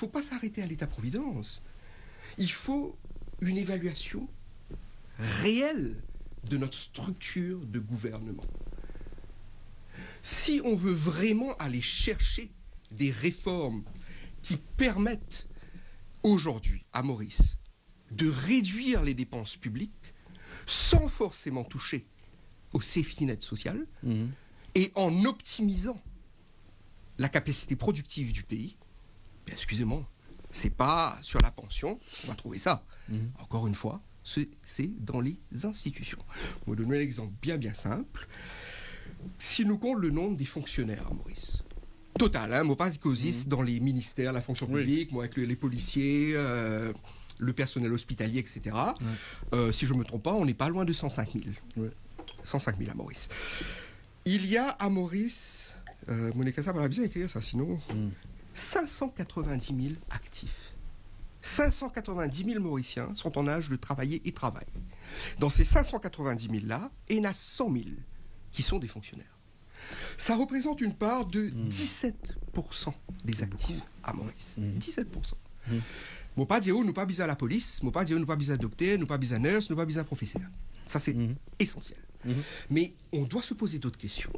faut pas s'arrêter à l'État-providence. Il faut une évaluation réelle de notre structure de gouvernement. Si on veut vraiment aller chercher des réformes qui permettent aujourd'hui à Maurice de réduire les dépenses publiques sans forcément toucher au safety net social et en optimisant la capacité productive du pays, bien, excusez-moi, c'est pas sur la pension qu'on va trouver ça. Encore une fois, c'est dans les institutions. Je vais vous donner un exemple bien simple. Si nous comptons le nombre des fonctionnaires à Maurice, total, hein, moi pas causis dans les ministères, la fonction publique, moi avec les policiers, le personnel hospitalier, etc. Si je ne me trompe pas, on n'est pas loin de 105 000. 105 000 à Maurice. Il y a à Maurice, Monica, ça va bien écrire ça, sinon, 590 000 actifs. 590 000 Mauriciens sont en âge de travailler et travaillent. Dans ces 590 000-là, il y en a 100 000 qui sont des fonctionnaires. Ça représente une part de 17% des actifs à Maurice. 17%. Moi pas dire nous pas besoin la police, moi pas dire nous pas besoin docteur, nous pas besoin nurse, nous pas besoin professeur. Ça c'est essentiel. Mais on doit se poser d'autres questions.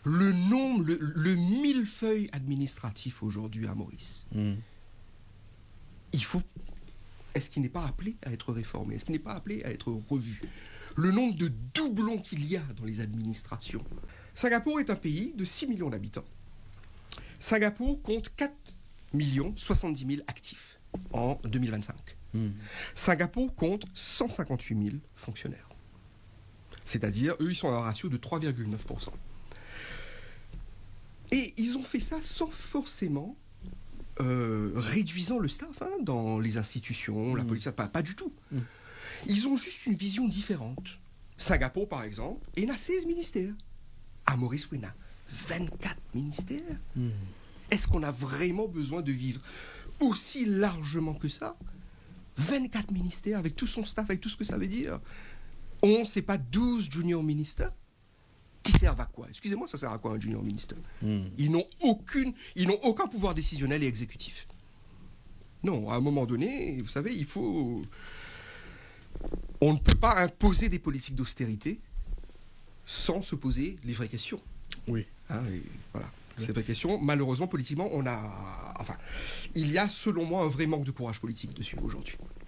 Le nombre, le millefeuille administratif aujourd'hui à Maurice. Est-ce qu'il n'est pas appelé à être réformé? Est-ce qu'il n'est pas appelé à être revu? Le nombre de doublons qu'il y a dans les administrations. Singapour est un pays de 6 millions d'habitants. Singapour compte 4 070 000 actifs en 2025. Singapour compte 158 000 fonctionnaires. C'est-à-dire, eux, ils sont à un ratio de 3,9%. Et ils ont fait ça sans forcément réduisant le staff dans les institutions, la police, pas du tout. Ils ont juste une vision différente. Singapour, par exemple, il y a 16 ministères. À Maurice, il y a 24 ministères. Est-ce qu'on a vraiment besoin de vivre aussi largement que ça? 24 ministères avec tout son staff, avec tout ce que ça veut dire. 11, c'est pas 12 junior ministères qui servent à quoi? Excusez-moi, ça sert à quoi un junior minister? Ils n'ont aucun pouvoir décisionnel et exécutif. Non, à un moment donné, vous savez, on ne peut pas imposer des politiques d'austérité sans se poser les vraies questions. Oui. Et voilà. Ces vraies questions, malheureusement, politiquement, il y a, selon moi, un vrai manque de courage politique dessus aujourd'hui.